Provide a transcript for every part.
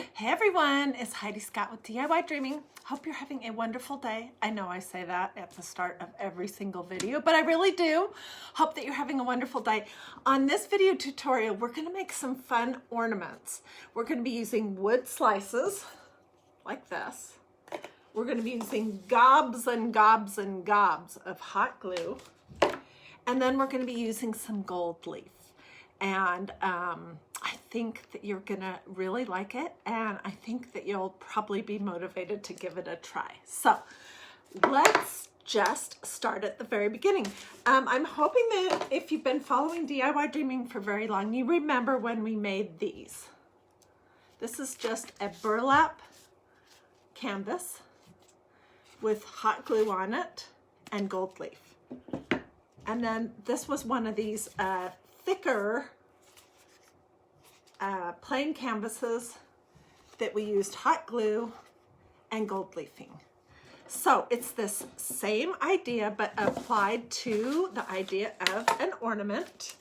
Hey everyone, it's Hiedi Scott with DIY Hope you're having a wonderful day. I know I say that at the start of every single video, but I really do. Hope that you're having a wonderful day. On this video tutorial, we're gonna make some fun ornaments. We're gonna be using wood slices like this. We're gonna be using gobs and gobs and gobs of hot glue. And then we're gonna be using some gold leaf. And I think that you're gonna really like it, and I think that you'll probably be motivated to give it a try. So let's just start at the very beginning. I'm hoping that if you've been following DIY Dreaming for very long, you remember when we made these. This is just a burlap canvas with hot glue on it and gold leaf. And then this was one of these thicker plain canvases that we used hot glue and gold leafing. So it's this same idea but applied to the idea of an ornament,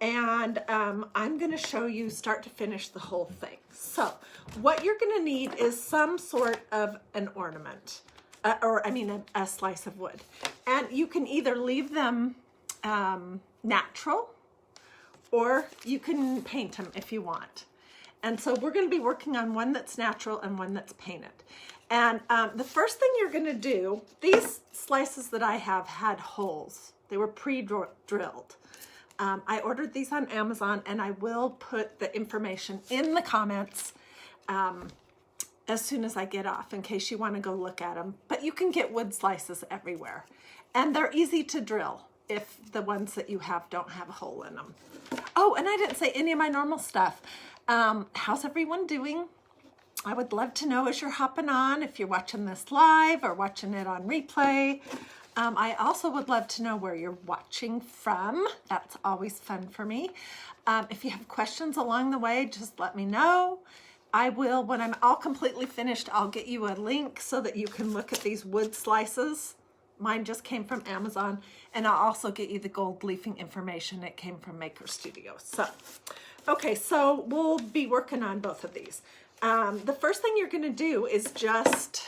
and I'm going to show you start to finish the whole thing. So what you're going to need is some sort of an ornament, a slice of wood, and you can either leave them natural, or you can paint them if you want. And so we're going to be working on one that's natural and one that's painted. And the first thing you're going to do, these slices that I have had holes. They were pre-drilled. I ordered these on Amazon, and I will put the information in the comments as soon as I get off, in case you want to go look at them. But you can get wood slices everywhere. And they're easy to drill if the ones that you have don't have a hole in them. Oh, and I didn't say any of my normal stuff. How's everyone doing? I would love to know as you're hopping on, if you're watching this live or watching it on replay. I also would love to know where you're watching from. That's always fun for me. If you have questions along the way, just let me know. I will, when I'm all completely finished, I'll get you a link so that you can look at these wood slices. Mine just came from Amazon, and I'll also get you the gold leafing information. It came from Maker Studio. So, okay, so we'll be working on both of these. The first thing you're going to do is just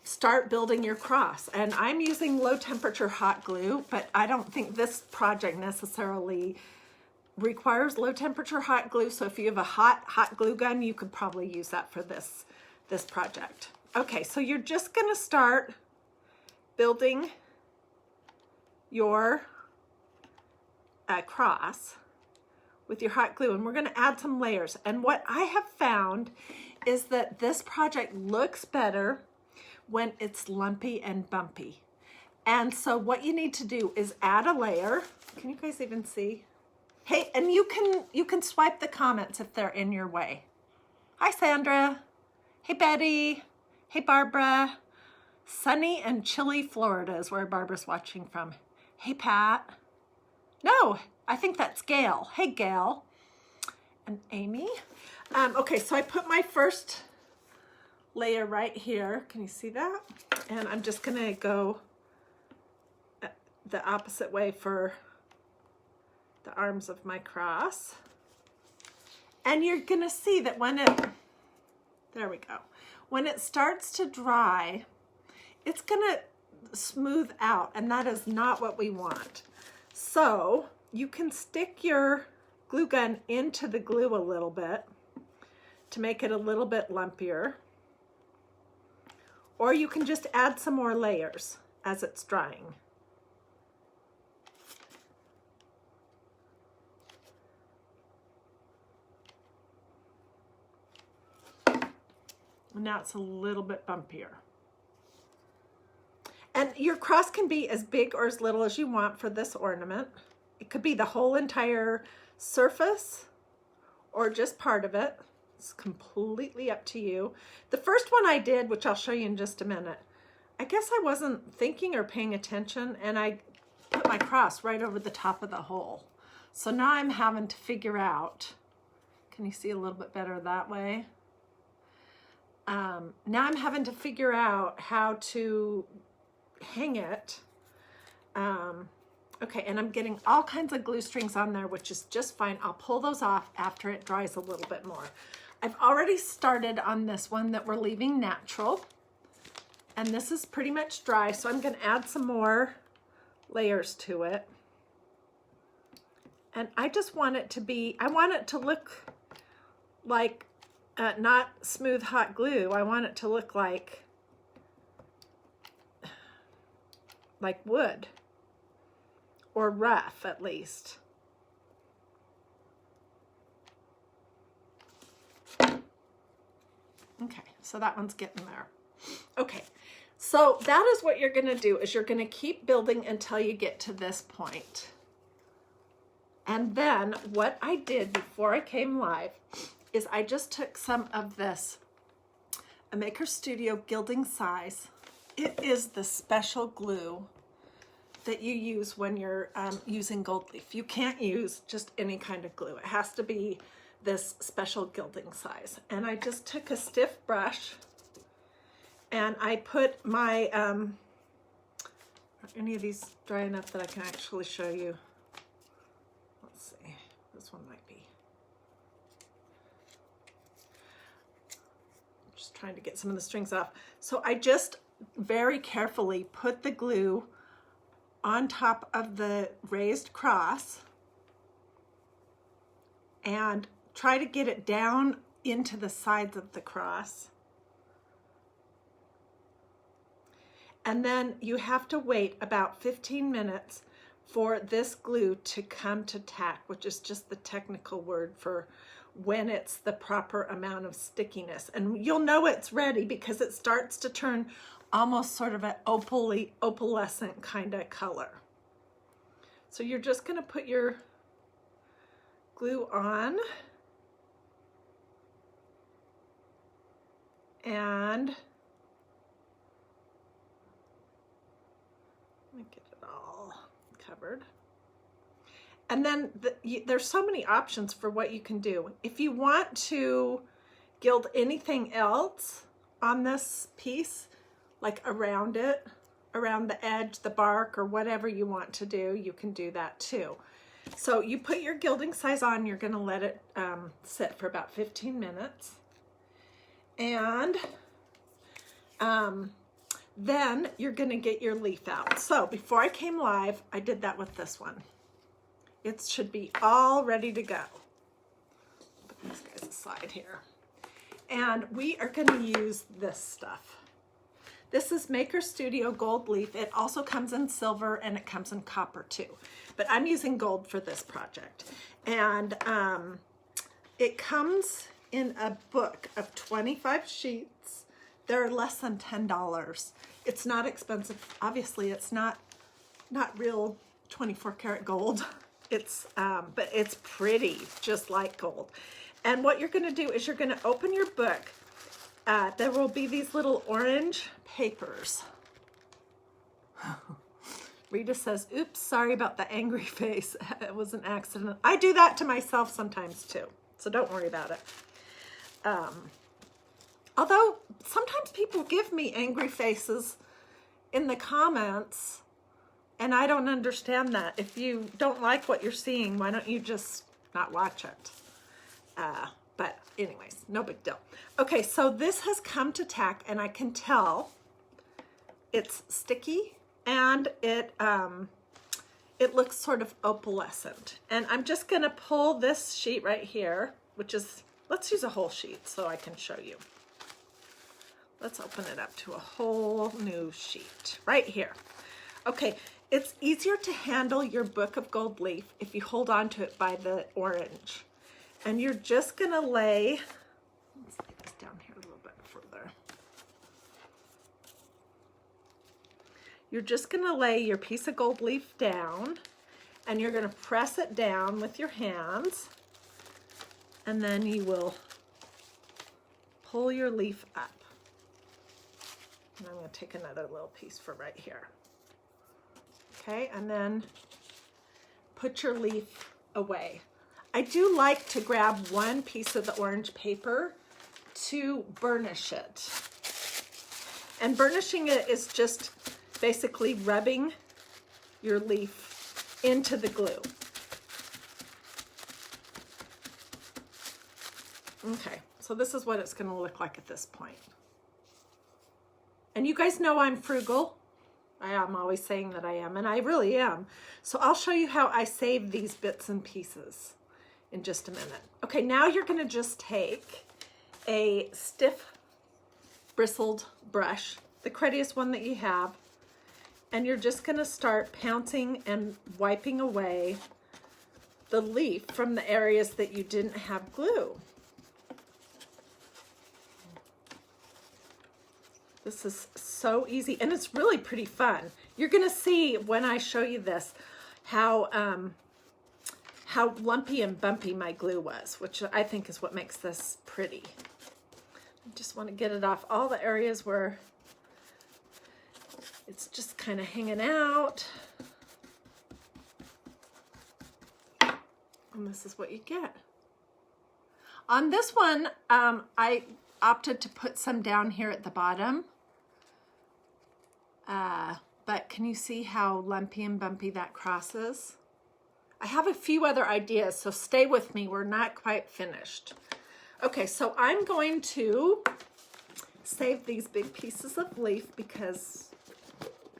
start building your cross. And I'm using low temperature hot glue, but I don't think this project necessarily requires low temperature hot glue. So if you have a hot glue gun, you could probably use that for this project. Okay, so you're just going to start building your cross with your hot glue, and we're going to add some layers. And what I have found is that this project looks better when it's lumpy and bumpy. And so what you need to do is add a layer. Can you guys even see? Hey, and you can swipe the comments if they're in your way. Hi, Sandra. Hey, Betty. Hey, Barbara. Sunny and chilly Florida is where Barbara's watching from. Hey, Pat. No, I think that's Gail. Hey, Gail. And Amy. Okay, so I put my first layer right here. Can you see that? And I'm just going to go the opposite way for the arms of my cross. And you're gonna see that there we go. When it starts to dry, it's gonna smooth out, and that is not what we want. So you can stick your glue gun into the glue a little bit to make it a little bit lumpier, or you can just add some more layers as it's drying. Now it's a little bit bumpier. And your cross can be as big or as little as you want for this ornament. It could be the whole entire surface or just part of it. It's completely up to you. The first one I did, which I'll show you in just a minute, I guess I wasn't thinking or paying attention, and I put my cross right over the top of the hole. So now I'm having to figure out, can you see a little bit better that way? Now I'm having to figure out how to hang it Okay, and I'm getting all kinds of glue strings on there, which is just fine. I'll pull those off after it dries a little bit more. I've already started on this one that we're leaving natural, and this is pretty much dry, so I'm going to add some more layers to it. And I just want it to be, I want it to look like not smooth hot glue. I want it to look like wood, or rough at least. Okay, so that one's getting there. Okay, so that is what you're gonna do, is you're gonna keep building until you get to this point. And then what I did before I came live is I just took some of this a Maker Studio Gilding size. It is the special glue that you use when you're using gold leaf. You can't use just any kind of glue. It has to be this special gilding size. And I just took a stiff brush and I put my, are any of these dry enough that I can actually show you? Let's see, this one might be. I'm just trying to get some of the strings off. So I just very carefully put the glue on top of the raised cross and try to get it down into the sides of the cross. And then you have to wait about 15 minutes for this glue to come to tack, which is just the technical word for when it's the proper amount of stickiness. And you'll know it's ready because it starts to turn almost sort of an opalescent kind of color. So you're just going to put your glue on and let me get it all covered. And then there's so many options for what you can do. If you want to gild anything else on this piece, like around it, around the edge, the bark, or whatever you want to do, you can do that too. So you put your gilding size on, you're gonna let it sit for about 15 minutes. And then you're gonna get your leaf out. So before I came live, I did that with this one. It should be all ready to go. Put these guys aside here. And we are gonna use this stuff. This is Maker Studio Gold Leaf. It also comes in silver and it comes in copper too. But I'm using gold for this project. And it comes in a book of 25 sheets. They're less than $10. It's not expensive. Obviously, it's not real 24 karat gold. It's but it's pretty, just like gold. And what you're gonna do is you're gonna open your book. There will be these little orange papers. Rita says, oops, sorry about the angry face. It was an accident. I do that to myself sometimes too, so don't worry about it. Although sometimes people give me angry faces in the comments, and I don't understand that. If you don't like what you're seeing, why don't you just not watch it? But anyways, no big deal. Okay, so this has come to tack, and I can tell it's sticky, and it looks sort of opalescent. And I'm just gonna pull this sheet right here, which is, let's use a whole sheet so I can show you. Let's open it up to a whole new sheet right here. Okay, it's easier to handle your book of gold leaf if you hold on to it by the orange. And you're just gonna lay, let's lay this down here a little bit further. You're just gonna lay your piece of gold leaf down, and you're gonna press it down with your hands, and then you will pull your leaf up. And I'm gonna take another little piece for right here. Okay, and then put your leaf away. I do like to grab one piece of the orange paper to burnish it. And burnishing it is just basically rubbing your leaf into the glue. Okay, so this is what it's going to look like at this point. And you guys know I'm frugal. I am always saying that I am, and I really am. So I'll show you how I save these bits and pieces in just a minute. Okay, now you're going to just take a stiff bristled brush, the cruddiest one that you have, and you're just going to start pouncing and wiping away the leaf from the areas that you didn't have glue. This is so easy, and it's really pretty fun. You're gonna see when I show you this how lumpy and bumpy my glue was, which I think is what makes this pretty. I just want to get it off all the areas where it's just kind of hanging out. And this is what you get. On this one, I opted to put some down here at the bottom. But can you see how lumpy and bumpy that crosses? I have a few other ideas, so stay with me. We're not quite finished. Okay, so I'm going to save these big pieces of leaf because,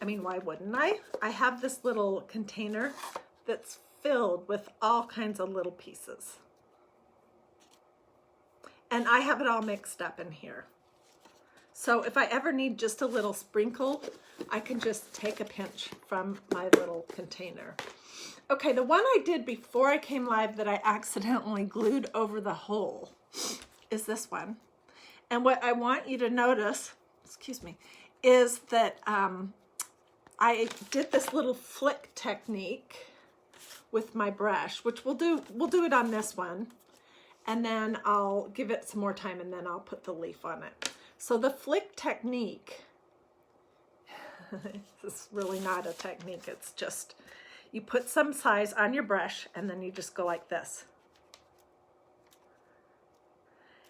I mean, why wouldn't I? I have this little container that's filled with all kinds of little pieces. And I have it all mixed up in here. So if I ever need just a little sprinkle, I can just take a pinch from my little container. Okay, the one I did before I came live that I accidentally glued over the hole is this one. And what I want you to notice, excuse me, is that I did this little flick technique with my brush, which we'll do it on this one. And then I'll give it some more time and then I'll put the leaf on it. So the flick technique, this is really not a technique, it's just, you put some size on your brush and then you just go like this.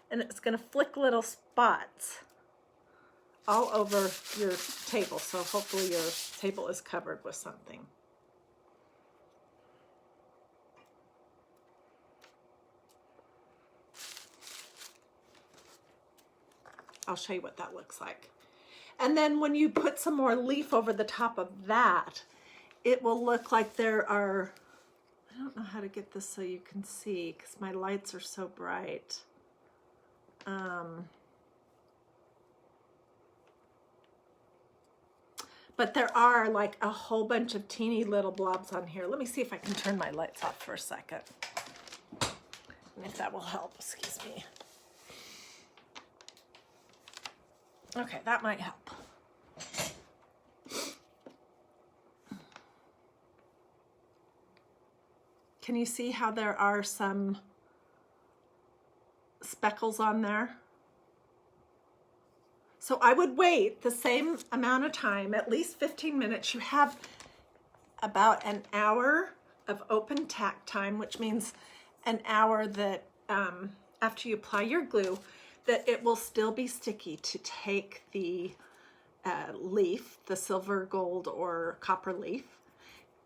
And it's gonna flick little spots all over your table. So hopefully your table is covered with something. I'll show you what that looks like. And then when you put some more leaf over the top of that, it will look like there are, I don't know how to get this so you can see because my lights are so bright. But there are like a whole bunch of teeny little blobs on here. Let me see if I can turn my lights off for a second. And if that will help, excuse me. Okay, that might help. Can you see how there are some speckles on there? So I would wait the same amount of time, at least 15 minutes. You have about an hour of open tack time, which means an hour that after you apply your glue, that it will still be sticky to take the leaf, the silver, gold, or copper leaf.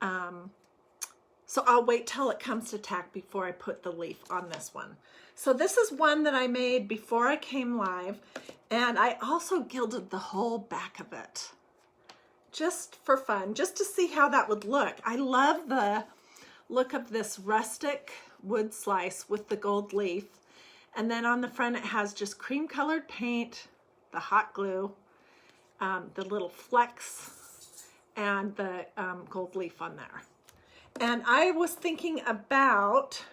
So I'll wait till it comes to tack before I put the leaf on this one. So this is one that I made before I came live, and I also gilded the whole back of it just for fun, just to see how that would look. I love the look of this rustic wood slice with the gold leaf. And then on the front, it has just cream colored paint, the hot glue, the little flecks, and the gold leaf on there. And I was thinking about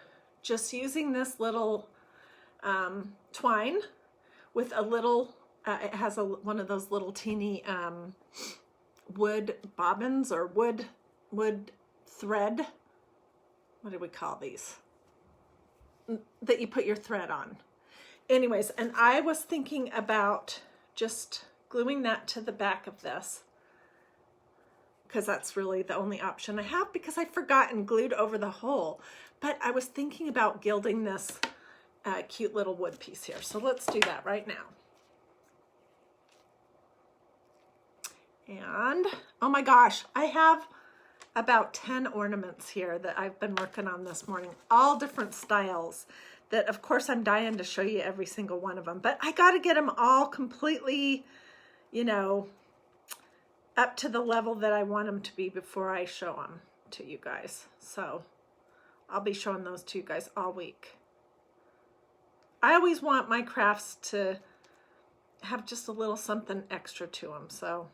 just using this little twine with a little, it has one of those little teeny wood bobbins or wood thread. What do we call these? That you put your thread on. Anyways, and I was thinking about just gluing that to the back of this because that's really the only option I have because I forgot and glued over the hole. But I was thinking about gilding this cute little wood piece here. So let's do that right now. And oh my gosh, I have about 10 ornaments here that I've been working on this morning, all different styles that of course I'm dying to show you every single one of them, but I got to get them all completely, you know, up to the level that I want them to be before I show them to you guys. So I'll be showing those to you guys all week. I always want my crafts to have just a little something extra to them. So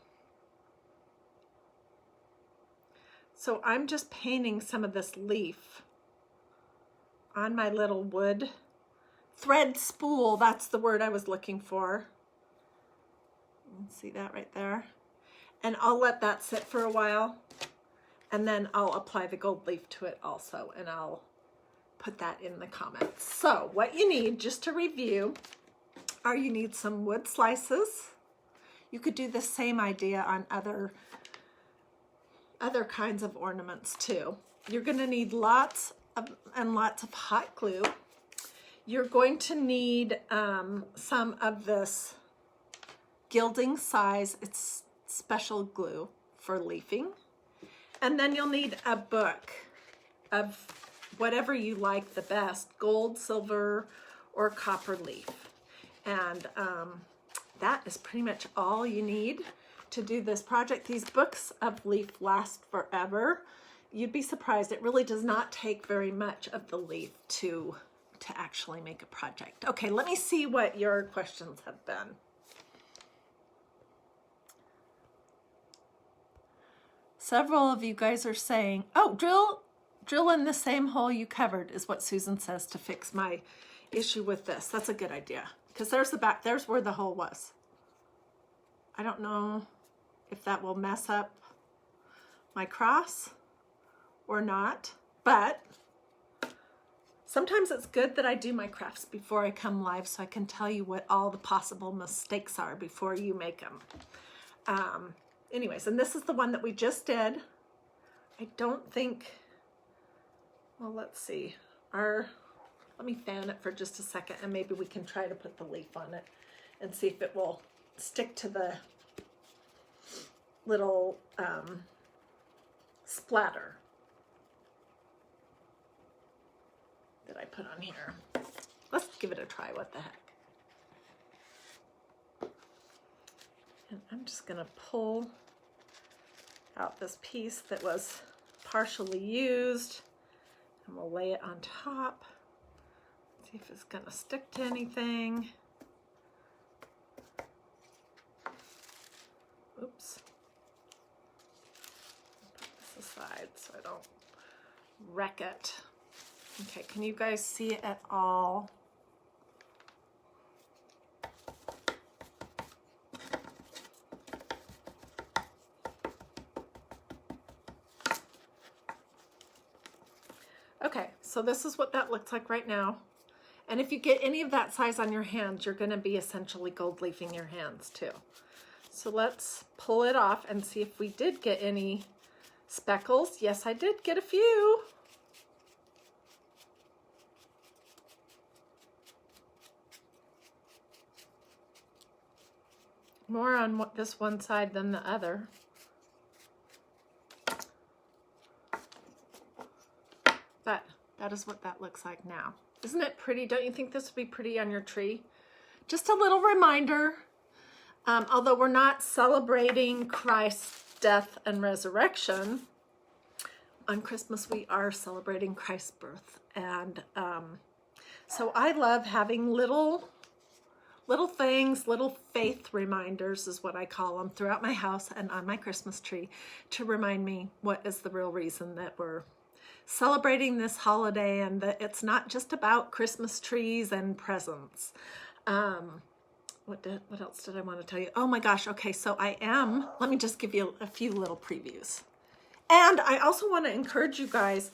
I'm just painting some of this leaf on my little wood thread spool. That's the word I was looking for. See that right there? And I'll let that sit for a while, and then I'll apply the gold leaf to it also, and I'll put that in the comments. So what you need, just to review, are you need some wood slices. You could do the same idea on other kinds of ornaments too. You're going to need lots and lots of hot glue. You're going to need some of this Gilding size. It's special glue for leafing. And then you'll need a book of whatever you like the best, gold, silver, or copper leaf. And that is pretty much all you need to do this project. These books of leaf last forever. You'd be surprised. It really does not take very much of the leaf to actually make a project. Okay, let me see what your questions have been. Several of you guys are saying, oh, drill in the same hole you covered is what Susan says to fix my issue with this. That's a good idea, because there's the back, there's where the hole was. I don't know if that will mess up my cross or not, but sometimes it's good that I do my crafts before I come live so I can tell you what all the possible mistakes are before you make them. Anyways, and this is the one that we just did. I don't think, well, let's see. Let me fan it for just a second, and maybe we can try to put the leaf on it and see if it will stick to the little splatter that I put on here. Let's give it a try. What the heck? And I'm just going to pull out this piece that was partially used, and we'll lay it on top. See if it's going to stick to anything. Oops. Put this aside so I don't wreck it. Okay, can you guys see it at all? Okay, so this is what that looks like right now. And if you get any of that size on your hands, you're going to be essentially gold leafing your hands too. So let's pull it off and see if we did get any speckles. Yes, I did get a few. More on this one side than the other. That is what that looks like now. Isn't it pretty? Don't you think this would be pretty on your tree? Just a little reminder, although we're not celebrating Christ's death and resurrection, on Christmas we are celebrating Christ's birth. And so I love having little things, little faith reminders is what I call them, throughout my house and on my Christmas tree to remind me what is the real reason that we're celebrating this holiday, and that it's not just about Christmas trees and presents. What else did I want to tell you? Oh my gosh, okay, so let me just give you a few little previews. And I also want to encourage you guys,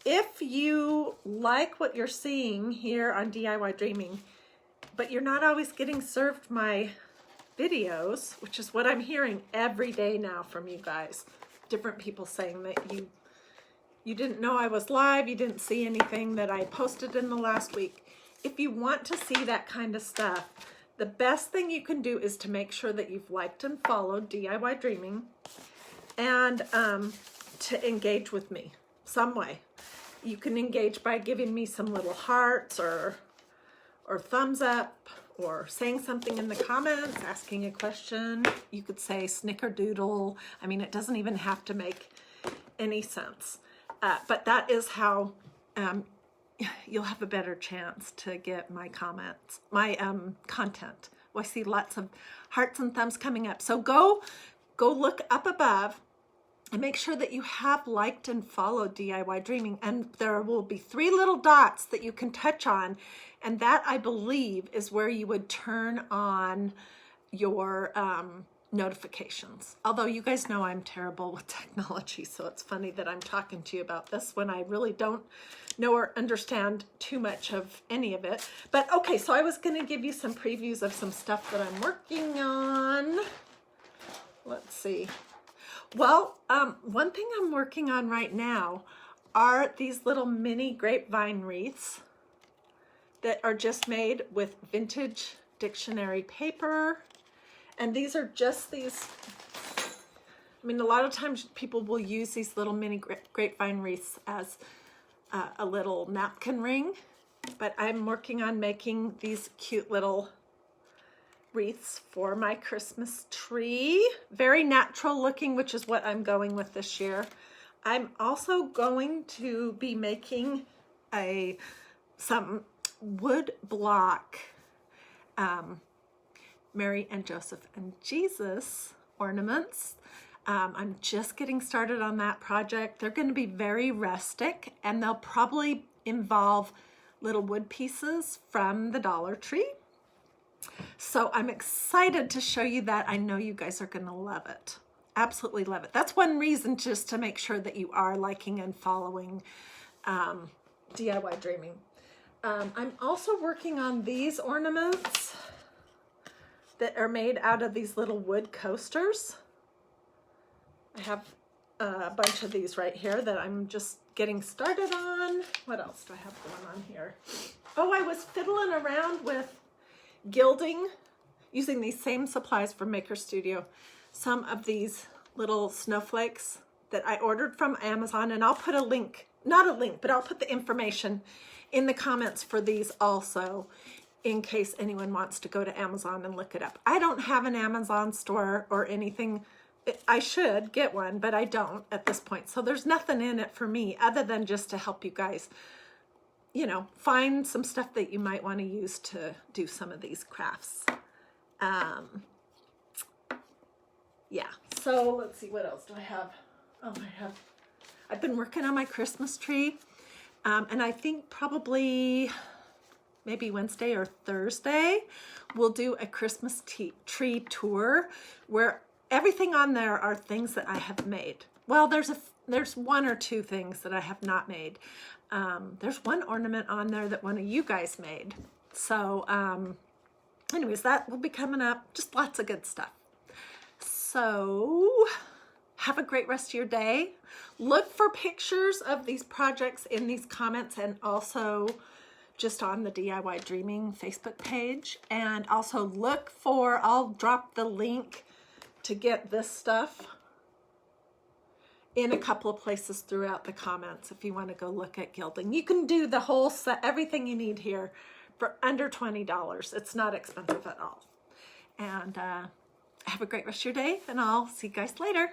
if you like what you're seeing here on DiyDreaming, but you're not always getting served my videos, which is what I'm hearing every day now from you guys, different people saying that you didn't know I was live, you didn't see anything that I posted in the last week. If you want to see that kind of stuff, the best thing you can do is to make sure that you've liked and followed DiyDreaming, and to engage with me some way. You can engage by giving me some little hearts or thumbs up, or saying something in the comments, asking a question. You could say snickerdoodle. I mean, it doesn't even have to make any sense. But that is how you'll have a better chance to get my comments, my content. Well, I see lots of hearts and thumbs coming up. So go look up above and make sure that you have liked and followed DIY Dreaming. And there will be 3 little dots that you can touch on. And that, I believe, is where you would turn on your notifications. Although you guys know I'm terrible with technology, so it's funny that I'm talking to you about this when I really don't know or understand too much of any of it. But okay, so I was going to give you some previews of some stuff that I'm working on. Let's see. Well, one thing I'm working on right now are these little mini grapevine wreaths that are just made with vintage dictionary paper. And these are just these, I mean, a lot of times people will use these little mini grapevine wreaths as a little napkin ring, but I'm working on making these cute little wreaths for my Christmas tree. Very natural looking, which is what I'm going with this year. I'm also going to be making some wood block Mary and Joseph and Jesus ornaments. I'm just getting started on that project. They're going to be very rustic, and they'll probably involve little wood pieces from the Dollar Tree. So I'm excited to show you that. I know you guys are going to love it. Absolutely love it. That's one reason, just to make sure that you are liking and following DIY Dreaming. I'm also working on these ornaments that are made out of these little wood coasters. I have a bunch of these right here that I'm just getting started on. What else do I have going on here? Oh, I was fiddling around with gilding, using these same supplies from Maker Studio. Some of these little snowflakes that I ordered from Amazon, and I'll put a link, not a link, but I'll put the information in the comments for these also, in case anyone wants to go to Amazon and look it up. I don't have an Amazon store or anything. I should get one, but I don't at this point. So there's nothing in it for me other than just to help you guys, you know, find some stuff that you might want to use to do some of these crafts. Yeah, so let's see, what else do I have? Oh, I've been working on my Christmas tree, and I think probably maybe Wednesday or Thursday, we'll do a Christmas tree tour where everything on there are things that I have made. Well, there's 1 or 2 things that I have not made. There's one ornament on there that one of you guys made. So anyways, that will be coming up. Just lots of good stuff. So have a great rest of your day. Look for pictures of these projects in these comments, and also just on the DIY Dreaming Facebook page. And also look for, I'll drop the link to get this stuff in a couple of places throughout the comments if you want to go look at gilding. You can do the whole set, everything you need here, for under $20. It's not expensive at all. And have a great rest of your day, and I'll see you guys later.